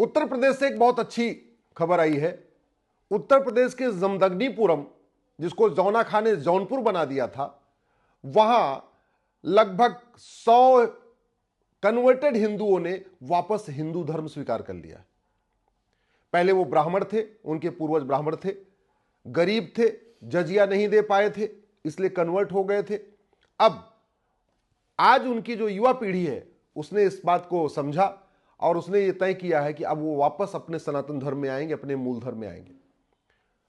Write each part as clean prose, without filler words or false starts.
उत्तर प्रदेश से एक बहुत अच्छी खबर आई है। उत्तर प्रदेश के जमदग्नीपुरम, जिसको जौना खान ने जौनपुर बना दिया था, वहां लगभग 100 कन्वर्टेड हिंदुओं ने वापस हिंदू धर्म स्वीकार कर लिया। पहले वो ब्राह्मण थे, उनके पूर्वज ब्राह्मण थे, गरीब थे, जजिया नहीं दे पाए थे, इसलिए कन्वर्ट हो गए थे। अब आज उनकी जो युवा पीढ़ी है उसने इस बात को समझा और उसने ये तय किया है कि अब वो वापस अपने सनातन धर्म में आएंगे, अपने मूल धर्म में आएंगे।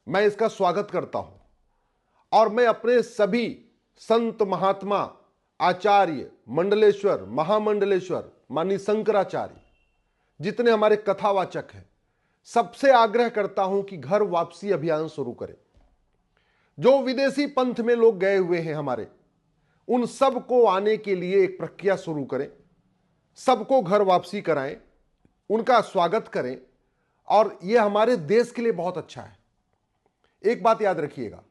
मैं इसका स्वागत करता हूं और मैं अपने सभी संत महात्मा, आचार्य, मंडलेश्वर, महामंडलेश्वर, माननीय शंकराचार्य, जितने हमारे कथावाचक हैं, सबसे आग्रह करता हूं कि घर वापसी अभियान शुरू करें। जो विदेशी पंथ में लोग गए हुए हैं हमारे, उन सब को आने के लिए एक प्रक्रिया शुरू करें, सबको घर वापसी कराएं, उनका स्वागत करें और यह हमारे देश के लिए बहुत अच्छा है। एक बात याद रखिएगा,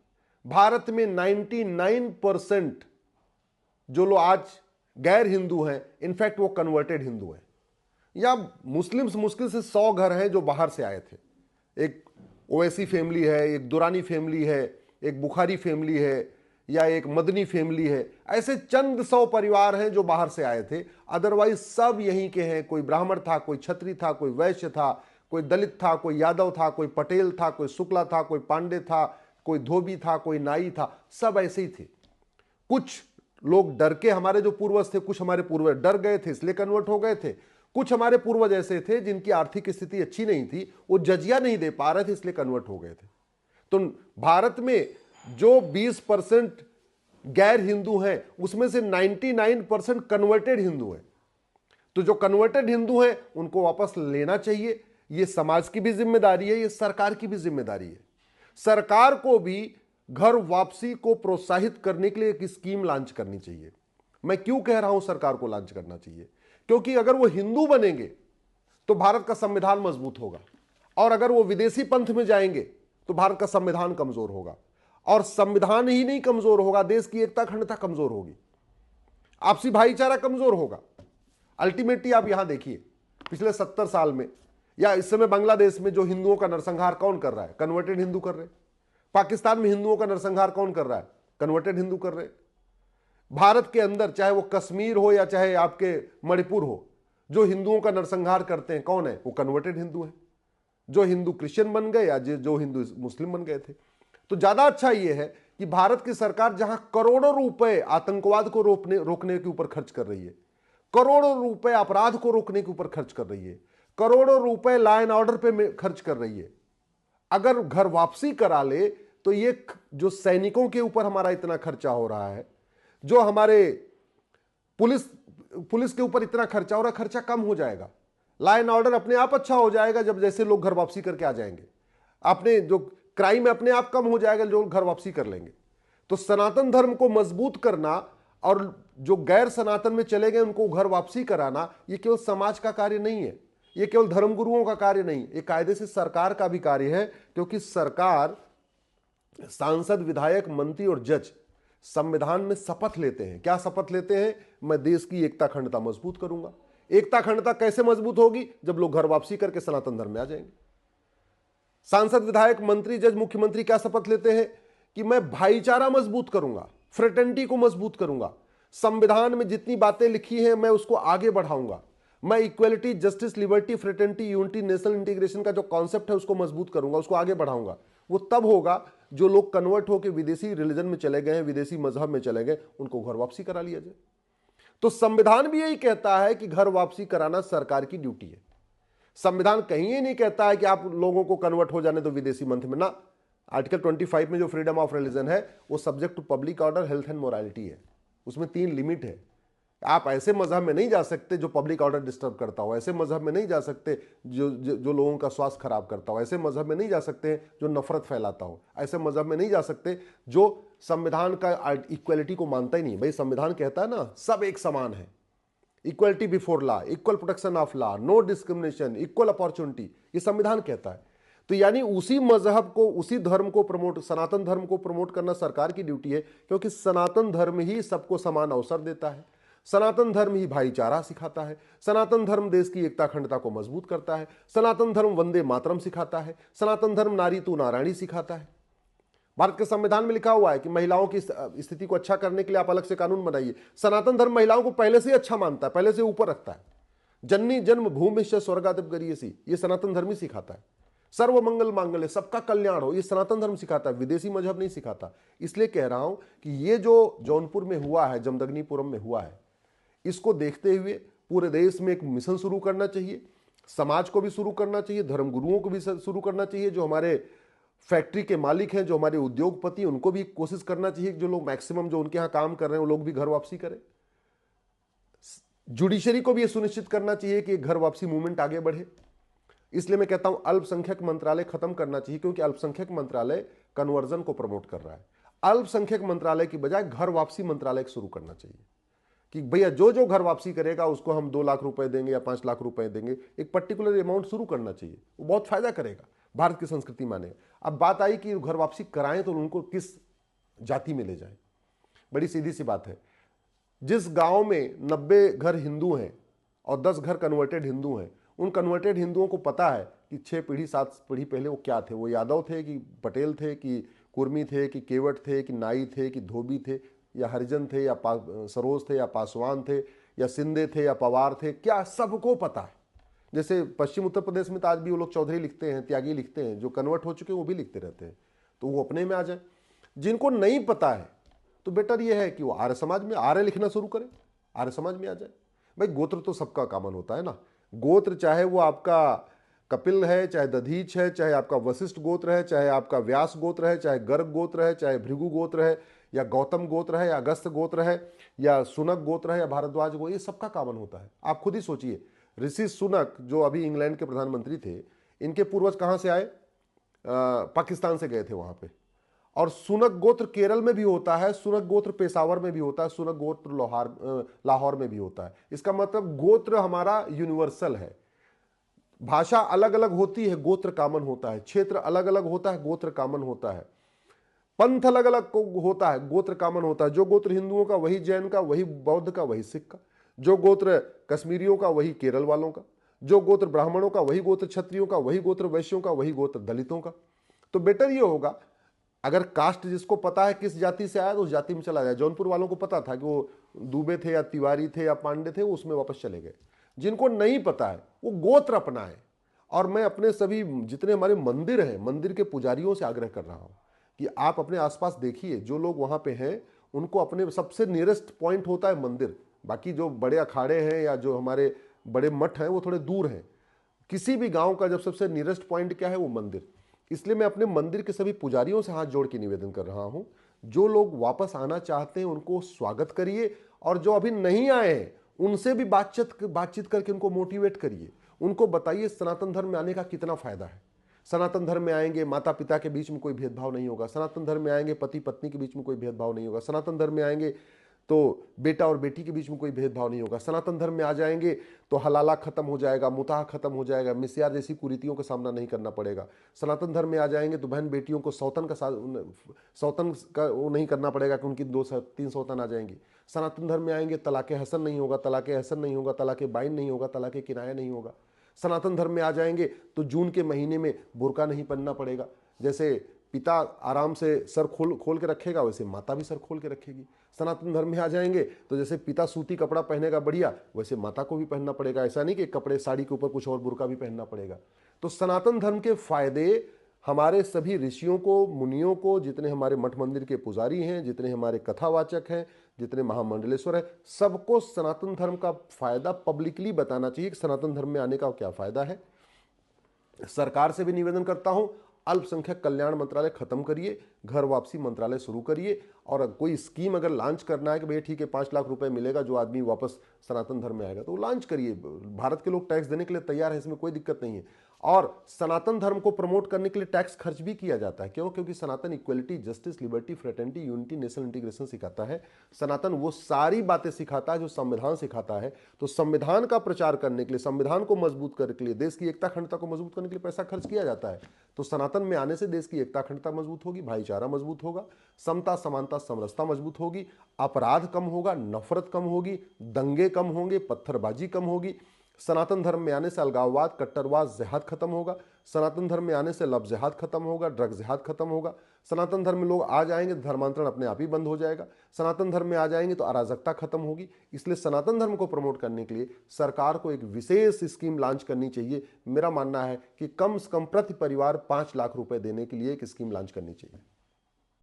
भारत में 99% जो लोग आज गैर हिंदू हैं, इनफैक्ट वो कन्वर्टेड हिंदू हैं। या मुस्लिम्स मुश्किल से 100 घर हैं जो बाहर से आए थे। एक ओवैसी फैमिली है, एक दुरानी फैमिली है, एक बुखारी फैमिली है, या एक मदनी फैमिली है। ऐसे चंद 100 परिवार हैं जो बाहर से आए थे, अदरवाइज सब यहीं के हैं। कोई ब्राह्मण था, कोई क्षत्रिय था, कोई वैश्य था, कोई दलित था, कोई यादव था, कोई पटेल था, कोई शुक्ला था, कोई पांडे था, कोई धोबी था, कोई नाई था, सब ऐसे ही थे। कुछ लोग डर के, हमारे जो पूर्वज थे, कुछ हमारे पूर्वज डर गए थे इसलिए कन्वर्ट हो गए थे। कुछ हमारे पूर्वज ऐसे थे जिनकी आर्थिक स्थिति अच्छी नहीं थी, वो जजिया नहीं दे पा रहे थे इसलिए कन्वर्ट हो गए थे। तो भारत में जो 20% गैर हिंदू हैं, उसमें से 99% कन्वर्टेड हिंदू हैं। तो जो कन्वर्टेड हिंदू हैं उनको वापस लेना चाहिए। ये समाज की भी जिम्मेदारी है, ये सरकार की भी जिम्मेदारी है। सरकार को भी घर वापसी को प्रोत्साहित करने के लिए एक स्कीम लॉन्च करनी चाहिए। मैं क्यों कह रहा हूं सरकार को लॉन्च करना चाहिए? क्योंकि अगर वो हिंदू बनेंगे तो भारत का संविधान मजबूत होगा, और अगर वो विदेशी पंथ में जाएंगे तो भारत का संविधान कमजोर होगा, और संविधान ही नहीं कमजोर होगा, देश की एकता अखंडता कमजोर होगी, आपसी भाईचारा कमजोर होगा। अल्टीमेटली आप यहां देखिए, पिछले 70 साल में या इस समय बांग्लादेश में जो हिंदुओं का नरसंहार कौन कर रहा है? कन्वर्टेड हिंदू कर रहे हैं। पाकिस्तान में हिंदुओं का नरसंहार कौन कर रहा है? कन्वर्टेड हिंदू कर रहे हैं। भारत के अंदर, चाहे वो कश्मीर हो या चाहे आपके मणिपुर हो, जो हिंदुओं का नरसंहार करते हैं कौन है? वो कन्वर्टेड हिंदू है, जो हिंदू क्रिश्चियन बन गए या जो हिंदू मुस्लिम बन गए थे। तो ज्यादा अच्छा यह है कि भारत की सरकार जहां करोड़ों रुपए आतंकवाद को रोकने के ऊपर खर्च कर रही है, करोड़ों रुपए अपराध को रोकने के ऊपर खर्च कर रही है, करोड़ों रुपए लॉ एंड ऑर्डर पे खर्च कर रही है, अगर घर वापसी करा ले तो ये जो सैनिकों के ऊपर हमारा इतना खर्चा हो रहा है, जो हमारे पुलिस के ऊपर इतना खर्चा हो रहा है, खर्चा कम हो जाएगा। लॉ एंड ऑर्डर अपने आप अच्छा हो जाएगा जब जैसे लोग घर वापसी करके आ जाएंगे। अपने जो क्राइम अपने आप कम हो जाएगा, जो घर वापसी कर लेंगे। तो सनातन धर्म को मजबूत करना और जो गैर सनातन में चले गए उनको घर वापसी कराना, ये केवल समाज का कार्य नहीं है, ये केवल धर्मगुरुओं का कार्य नहीं, ये कायदे से सरकार का भी कार्य है। क्योंकि सरकार, सांसद, विधायक, मंत्री और जज संविधान में शपथ लेते हैं। क्या शपथ लेते हैं? मैं देश की एकता अखंडता मजबूत करूंगा। एकता अखंडता कैसे मजबूत होगी? जब लोग घर वापसी करके सनातन धर्म में आ जाएंगे। सांसद, विधायक, मंत्री, जज, मुख्यमंत्री क्या शपथ लेते हैं? कि मैं भाईचारा मजबूत करूंगा, फ्रेटर्निटी को मजबूत करूंगा, संविधान में जितनी बातें लिखी हैं मैं उसको आगे बढ़ाऊंगा, मैं equality, justice, liberty, fraternity, unity, national integration का जो कॉन्सेप्ट है उसको मजबूत करूंगा, उसको आगे बढ़ाऊंगा। वो तब होगा जो लोग कन्वर्ट होकर विदेशी रिलीजन में चले गए हैं, विदेशी मजहब में चले गए, उनको घर वापसी करा लिया जाए। तो संविधान भी यही कहता है कि घर वापसी कराना सरकार की ड्यूटी है। संविधान कहीं ये नहीं कहता है कि आप लोगों को कन्वर्ट हो जाने दो विदेशी मंथ में ना। आर्टिकल 25 में जो फ्रीडम ऑफ रिलीजन है वो subject to public order, health and morality है। उसमें 3 लिमिट है। आप ऐसे मजहब में नहीं जा सकते जो पब्लिक ऑर्डर डिस्टर्ब करता हो, ऐसे मजहब में नहीं जा सकते जो लोगों का स्वास्थ्य खराब करता हो, ऐसे मजहब में नहीं जा सकते जो नफरत फैलाता हो, ऐसे मजहब में नहीं जा सकते जो संविधान का इक्वलिटी को मानता ही नहीं। भाई संविधान कहता है ना, सब एक समान है, equality before law, equal protection of law, no discrimination, equal opportunity, ये संविधान कहता है। तो यानी उसी मजहब को, उसी धर्म को प्रमोट, सनातन धर्म को प्रमोट करना सरकार की ड्यूटी है, क्योंकि सनातन धर्म ही सबको समान अवसर देता है। सनातन धर्म ही भाईचारा सिखाता है, सनातन धर्म देश की एकता अखंडता को मजबूत करता है, सनातन धर्म वंदे मातरम सिखाता है, सनातन धर्म नारी तू नारायणी सिखाता है। भारत के संविधान में लिखा हुआ है कि महिलाओं की स्थिति को अच्छा करने के लिए आप अलग से कानून बनाइए। सनातन धर्म महिलाओं को पहले से ही अच्छा मानता है, पहले से ऊपर रखता है। जननी जन्म भूमि से स्वर्गादिप गरीयसी, ये सनातन धर्म ही सिखाता है। सर्व मंगल मांगल्य, सबका कल्याण हो, ये सनातन धर्म सिखाता है, विदेशी मजहब नहीं सिखाता। इसलिए कह रहा हूं कि ये जो जौनपुर में हुआ है, जमदग्नीपुरम में हुआ है, इसको देखते हुए पूरे देश में एक मिशन शुरू करना चाहिए। समाज को भी शुरू करना चाहिए, धर्मगुरुओं को भी शुरू करना चाहिए, जो हमारे फैक्ट्री के मालिक हैं, जो हमारे उद्योगपति, उनको भी कोशिश करना चाहिए कि जो लोग मैक्सिमम जो उनके यहां काम कर रहे हैं वो लोग भी घर वापसी करें। जुडिशरी को भी यह सुनिश्चित करना चाहिए कि घर वापसी मूवमेंट आगे बढ़े। इसलिए मैं कहता हूं अल्पसंख्यक मंत्रालय खत्म करना चाहिए, क्योंकि अल्पसंख्यक मंत्रालय कन्वर्जन को प्रमोट कर रहा है। अल्पसंख्यक मंत्रालय की बजाय घर वापसी मंत्रालय शुरू करना चाहिए कि भैया जो जो घर वापसी करेगा उसको हम 2 लाख रुपए देंगे या 5 लाख रुपए देंगे। एक पर्टिकुलर अमाउंट शुरू करना चाहिए, वो बहुत फायदा करेगा, भारत की संस्कृति मानेगा। अब बात आई कि घर वापसी कराएं तो उनको किस जाति में ले जाएं। बड़ी सीधी सी बात है, जिस गांव में 90 घर हिंदू हैं और 10 घर कन्वर्टेड हिंदू हैं, उन कन्वर्टेड हिंदुओं को पता है कि 6 पीढ़ी 7 पीढ़ी पहले वो क्या थे, वो यादव थे कि पटेल थे कि कुर्मी थे कि केवट थे कि नाई थे कि धोबी थे या हरिजन थे या सरोज थे या पासवान थे या सिंधे थे या पवार थे, क्या सबको पता है। जैसे पश्चिम उत्तर प्रदेश में तो आज भी वो लोग चौधरी लिखते हैं, त्यागी लिखते हैं, जो कन्वर्ट हो चुके हैं वो भी लिखते रहते हैं, तो वो अपने में आ जाए। जिनको नहीं पता है तो बेटर ये है कि वो आर्य समाज में आर्य लिखना शुरू करें, आर्य समाज में आ जाए। भाई गोत्र तो सबका कॉमन होता है ना, गोत्र चाहे वो आपका कपिल है, चाहे दधीच है, चाहे आपका वशिष्ठ गोत्र है, चाहे आपका व्यास गोत्र है, चाहे गर्ग गोत्र है, चाहे भृगु गोत्र है, या गौतम गोत्र है, या अगस्त गोत्र है, या सुनक गोत्र है, या भारद्वाज गोत्र, ये सबका कॉमन होता है। आप खुद ही सोचिए, ऋषि सुनक जो अभी इंग्लैंड के प्रधानमंत्री थे, इनके पूर्वज कहां से आए? पाकिस्तान से गए थे वहां पे। और सुनक गोत्र केरल में भी होता है, सुनक गोत्र पेशावर में भी होता है, सुनक गोत्र लाहौर में भी होता है। इसका मतलब गोत्र हमारा यूनिवर्सल है। भाषा अलग अलग होती है, गोत्र कॉमन होता है। क्षेत्र अलग अलग होता है, गोत्र कॉमन होता है। पंथ अलग अलग होता है, गोत्र कॉमन होता है। जो गोत्र हिंदुओं का वही जैन का, वही बौद्ध का, वही सिख का। जो गोत्र कश्मीरियों का वही केरल वालों का। जो गोत्र ब्राह्मणों का वही गोत्र क्षत्रियों का, वही गोत्र वैश्यों का, वही गोत्र दलितों का। तो बेटर ये होगा अगर कास्ट जिसको पता है किस जाति से आया तो उस जाति में चला जाए। जौनपुर वालों को पता था कि वो दुबे थे या तिवारी थे या पांडे थे, वो उसमें वापस चले गए। जिनको नहीं पता है वो गोत्र अपनाए। और मैं अपने सभी जितने हमारे मंदिर हैं, मंदिर के पुजारियों से आग्रह कर रहा हूं कि आप अपने आसपास देखिए, जो लोग वहां पे हैं उनको अपने सबसे नियरेस्ट पॉइंट होता है मंदिर। बाकी जो बड़े अखाड़े हैं या जो हमारे बड़े मठ हैं वो थोड़े दूर हैं। किसी भी गांव का जब सबसे नियरेस्ट पॉइंट क्या है? वो मंदिर। इसलिए मैं अपने मंदिर के सभी पुजारियों से हाथ जोड़ के निवेदन कर रहा हूं, जो लोग वापस आना चाहते हैं उनको स्वागत करिए, और जो अभी नहीं आए हैं उनसे भी बातचीत करके उनको मोटिवेट करिए। उनको बताइए सनातन धर्म में आने का कितना फायदा है। सनातन धर्म में आएंगे माता पिता के बीच में कोई भेदभाव नहीं होगा। सनातन धर्म में आएंगे पति पत्नी के बीच में कोई भेदभाव नहीं होगा। सनातन धर्म में आएंगे तो बेटा और बेटी के बीच में कोई भेदभाव नहीं होगा। सनातन धर्म में आ जाएंगे तो हलाला खत्म हो जाएगा, मुताह खत्म हो जाएगा, मिस्यार जैसी कुरीतियों का सामना नहीं करना पड़ेगा। सनातन धर्म में आ जाएंगे तो बहन बेटियों को सौतन का वो नहीं करना पड़ेगा कि उनकी 2-3 सौतन आ जाएंगी। सनातन धर्म में आएंगे तलाक़े हसन नहीं होगा, तलाक़े हसन नहीं होगा, तलाक़े बाइन नहीं होगा, तलाक़े किनाया नहीं होगा। सनातन धर्म में आ जाएंगे तो जून के महीने में बुर्का नहीं पहनना पड़ेगा। जैसे पिता आराम से सर खोल के रखेगा, वैसे माता भी सर खोल के रखेगी। सनातन धर्म में आ जाएंगे तो जैसे पिता सूती कपड़ा पहनेगा बढ़िया, वैसे माता को भी पहनना पड़ेगा। ऐसा नहीं कि कपड़े साड़ी के ऊपर कुछ और बुर्का भी पहनना पड़ेगा। तो सनातन धर्म के फायदे हमारे सभी ऋषियों को, मुनियों को, जितने हमारे मठ मंदिर के पुजारी हैं, जितने हमारे कथावाचक हैं, जितने महामंडलेश्वर हैं, सबको सनातन धर्म का फायदा पब्लिकली बताना चाहिए कि सनातन धर्म में आने का क्या फायदा है। सरकार से भी निवेदन करता हूं, अल्पसंख्यक कल्याण मंत्रालय खत्म करिए, घर वापसी मंत्रालय शुरू करिए। और कोई स्कीम अगर लॉन्च करना है कि भैया ठीक है 5 लाख रुपए मिलेगा जो आदमी वापस सनातन धर्म में आएगा, तो लॉन्च करिए। भारत के लोग टैक्स देने के लिए तैयार है, इसमें कोई दिक्कत नहीं है। और सनातन धर्म को प्रमोट करने के लिए टैक्स खर्च भी किया जाता है। क्यों? क्योंकि Sanatan equality, justice, liberty, fraternity, unity, national integration सिखाता है। सनातन वो सारी बातें सिखाता है जो संविधान सिखाता है। तो संविधान का प्रचार करने के लिए, संविधान को मजबूत करने के लिए, देश की एकता अखंडता को मजबूत करने के लिए पैसा खर्च किया जाता है। तो सनातन में आने से देश की एकता अखंडता मजबूत होगी, भाईचारा मजबूत होगा, समता समानता समानता समरसता मजबूत होगी, अपराध कम होगा, नफरत कम होगी, दंगे कम होंगे, पत्थरबाजी कम होगी। सनातन धर्म में आने से अलगाववाद, कट्टरवाद, जिहाद खत्म होगा। सनातन धर्म में आने से लव जिहाद खत्म होगा, ड्रग जिहाद खत्म होगा। सनातन धर्म में लोग आ जाएंगे तो धर्मांतरण अपने आप ही बंद हो जाएगा। सनातन धर्म में आ जाएंगे तो अराजकता खत्म होगी। इसलिए सनातन धर्म को प्रमोट करने के लिए सरकार को एक विशेष स्कीम लॉन्च करनी चाहिए। मेरा मानना है कि कम से कम प्रति परिवार 5 लाख रुपए देने के लिए एक स्कीम लॉन्च करनी चाहिए।